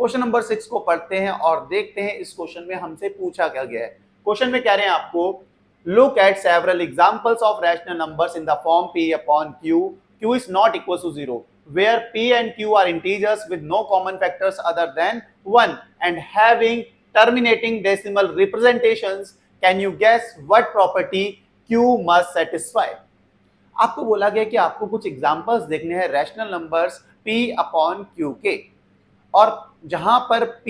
Question number 6 को पढ़ते हैं और देखते हैं इस क्वेश्चन में हमसे पूछा क्या गया है। क्वेश्चन में कह रहे हैं आपको, look at several examples of rational numbers in the form p upon q, q is not equal to 0, where p and q are integers with no common factors other than 1 and having terminating decimal representations. Can you guess what property q must satisfy? आपको बोला गया कि आपको कुछ examples देखने हैं rational numbers p upon q के, और जहां पर p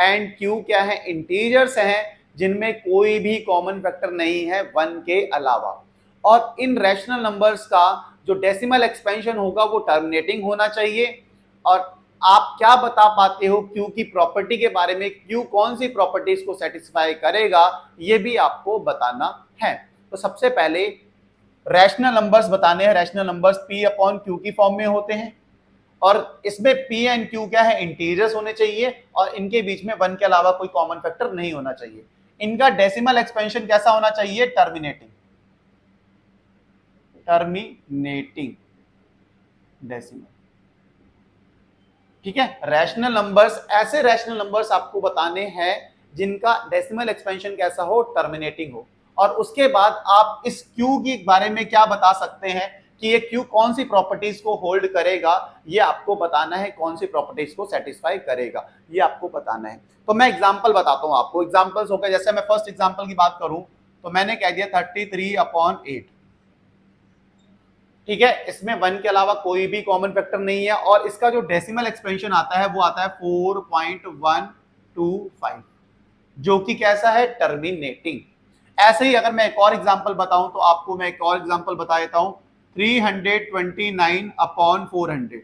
एंड q क्या है, इंटीजर्स हैं जिनमें कोई भी कॉमन फैक्टर नहीं है 1 के अलावा, और इन रैशनल नंबर्स का जो डेसिमल एक्सपेंशन होगा वो टर्मिनेटिंग होना चाहिए। और आप क्या बता पाते हो q की प्रॉपर्टी के बारे में, q कौन सी प्रॉपर्टीज को सेटिस्फाई करेगा, ये भी आपको बताना है। तो सबसे पहले रैशनल नंबर्स बताने हैं। Rational numbers p upon q की फॉर्म में होते हैं, और इसमें p एंड q क्या है, इंटीजर्स होने चाहिए, और इनके बीच में 1 के अलावा कोई कॉमन फैक्टर नहीं होना चाहिए। इनका डेसिमल एक्सपेंशन कैसा होना चाहिए, टर्मिनेटिंग डेसिमल। ठीक है, रैशनल नंबर्स, ऐसे रैशनल नंबर्स आपको बताने हैं जिनका डेसिमल एक्सपेंशन कैसा हो, टर्मिनेटिंग हो। और उसके बाद आप इस q के बारे में क्या बता सकते हैं कि ये q कौन सी प्रॉपर्टीज को होल्ड करेगा, ये आपको बताना है, कौन सी प्रॉपर्टीज को सेटिस्फाई करेगा ये आपको बताना है। तो मैं एग्जांपल बताता हूं आपको। एग्जांपल्स हो गए, जैसे मैं फर्स्ट एग्जांपल की बात करूं तो मैंने कह दिया 33 अपॉन 8। ठीक है, इसमें 1 के अलावा कोई भी कॉमन फैक्टर नहीं है, और इसका जो डेसिमल एक्सपेंशन आता है वो आता है 4.125, जो कि कैसा है, टर्मिनेटिंग। ऐसे ही अगर मैं एक और एग्जांपल बताऊं तो आपको मैं एक और एग्जांपल बता देता हूं, 329 अपॉन 400,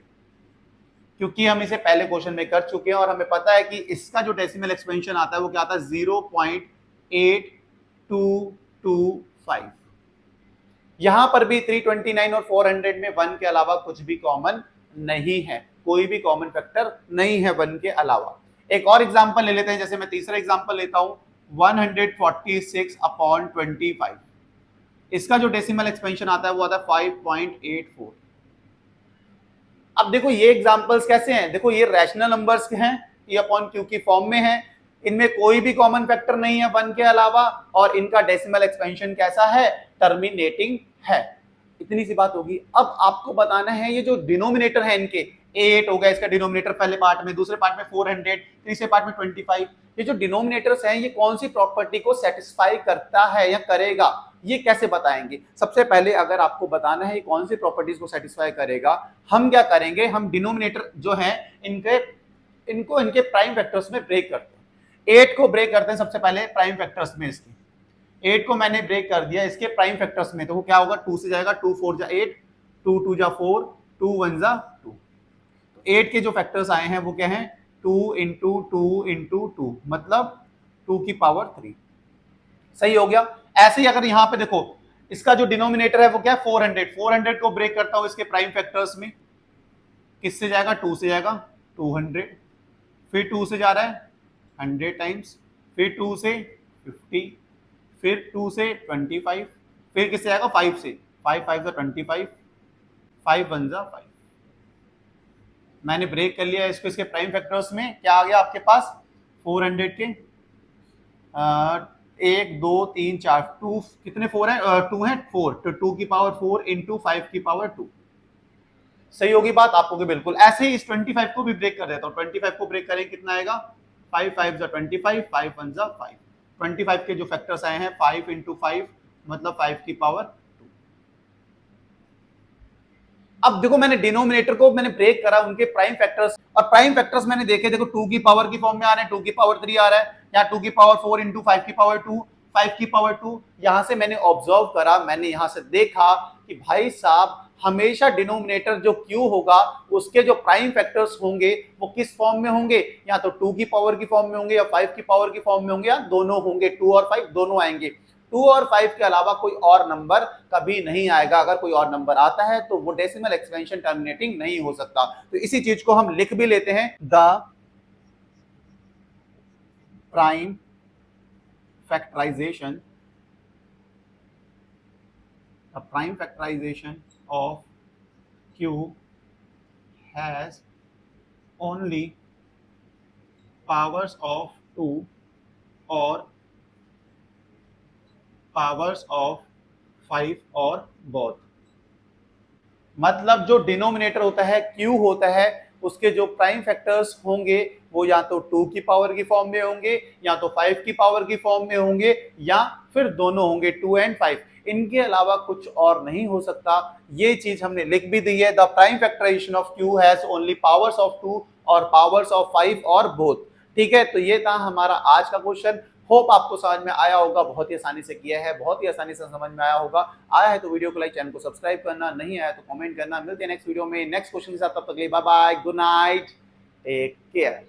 क्योंकि हम इसे पहले क्वेश्चन में कर चुके हैं और हमें पता है कि इसका जो डेसिमल एक्सपेंशन आता है वो क्या आता है, 0.8225। यहां पर भी 329 और 400 में 1 के अलावा कुछ भी कॉमन नहीं है, कोई भी कॉमन फैक्टर नहीं है 1 के अलावा। एक और एग्जांपल ले लेते हैं, जैसे मैं तीसरा एग्जांपल लेता हूं 146 अपॉन 25। इसका जो डेसिमल एक्सपेंशन आता है वो आता है 5.84। अब देखो ये एग्जांपल्स कैसे हैं, देखो ये रैशनल नंबर्स हैं, p अपॉन q की फॉर्म में है, इनमें कोई भी कॉमन फैक्टर नहीं है 1 के अलावा, और इनका डेसिमल एक्सपेंशन कैसा है, टर्मिनेटिंग है। इतनी सी बात होगी। अब आपको बताना है ये जो डिनोमिनेटर है इनके, 8 हो गया इसका डिनोमिनेटर पहले पार्ट में, दूसरे पार्ट में 400, तीसरे पार्ट में 25, ये जो डिनोमिनेटर्स हैं ये कौन सी प्रॉपर्टी को सेटिस्फाई करता है या करेगा, ये कैसे बताएंगे। सबसे पहले अगर आपको बताना है कौन सी प्रॉपर्टीज को सेटिस्फाई करेगा, हम क्या करेंगे, हम डिनोमिनेटर जो है इनको इनके प्राइम फैक्टर्स में ब्रेक करते हैं। 8 को ब्रेक करते हैं सबसे पहले प्राइम फैक्टर्स में, इसकी 8 को मैंने ब्रेक कर दिया इसके प्राइम फैक्टर्स में, तो वो क्या होगा, 2 से जाएगा, 2 4 जा 8, 2 2 जा 4, 2 1 जा 2। तो 8 के जो फैक्टर्स आए हैं वो क्या हैं, 2 इंटू 2 इंटू 2, मतलब 2 की पावर 3। सही हो गया। ऐसे ही अगर यहां पे देखो इसका जो डिनोमिनेटर है वो क्या है, 400, 400 को ब्रेक करता हूं इसके प्राइम फैक्टर्स में, किससे जाएगा, 2 से जाएगा, 200, फिर 2 से जा रहा है 100 टाइम्स, फिर 2 से 50, फिर 2 से 25, फिर किससे जाएगा, 5 से, 5 5 जा 25, 5 1 जा 5। मैंने ब्रेक कर लिया इसको इसके प्राइम फैक्टर्स में, क्या आ गया आपके पास, 400 के 1 2 3 4, 2 कितने 4 है, 2 है 4, तो 2 की पावर 4 इंटू 5 की पावर 2। सही होगी बात आपको कि बिल्कुल। ऐसे ही इस 25 को भी ब्रेक कर देता हूं, 25 को ब्रेक करें कितना आएगा, 5 5 जा 25, 5 1 जा 5। 25 के जो फैक्टर्स आए हैं 5 इंटू 5, मतलब 5 की पावर 2। अब देखो मैंने डिनोमिनेटर को मैंने ब्रेक करा उनके प्राइम फैक्टर्स, और प्राइम फैक्टर्स मैंने देखे, देखो 2 की पावर की फॉर्म में आ रहे हैं, 2 की पावर 3 आ रहा है, या 2 की पावर 4 इंटू 5 की पावर 2, 5 की पावर 2। यहां से मैंने ऑब्जर्व करा, मैंने यहां से देखा कि भाई साहब हमेशा डिनोमिनेटर जो q होगा उसके जो प्राइम फैक्टर्स होंगे वो किस फॉर्म में होंगे, या तो 2 की पावर की फॉर्म में होंगे या 5 की पावर की फॉर्म में होंगे, या दोनों होंगे, 2 और 5 दोनों आएंगे। 2 और 5 के अलावा कोई और नंबर कभी नहीं आएगा। अगर कोई और नंबर आता है तो वो डेसिमल एक्सपेंशन टर्मिनेटिंग नहीं हो सकता। तो इसी चीज को हम लिख भी लेते हैं, the prime factorization of q has only powers of 2 और पावर्स ऑफ 5 और बोथ। मतलब जो डिनोमिनेटर होता है q होता है, उसके जो प्राइम फैक्टर्स होंगे वो या तो 2 की पावर की फॉर्म में होंगे, या तो 5 की पावर की फॉर्म में होंगे, या फिर दोनों होंगे 2 एंड 5। इनके अलावा कुछ और नहीं हो सकता। ये चीज हमने लिख भी दी है, the prime factorization of q has only powers of 2 और पावर्स ऑफ 5 और बोथ। ठीक है, तो ये था हमारा आज का क्वेश्चन। होप आपको समझ में आया होगा, बहुत ही आसानी से किया है, बहुत ही आसानी से समझ में आया होगा। आया है तो वीडियो को लाइक, चैनल को सब्सक्राइब करना, नहीं आया तो कमेंट करना। मिलते हैं नेक्स्ट वीडियो में नेक्स्ट क्वेश्चन के साथ, तब तक के लिए bye bye, good night, take care.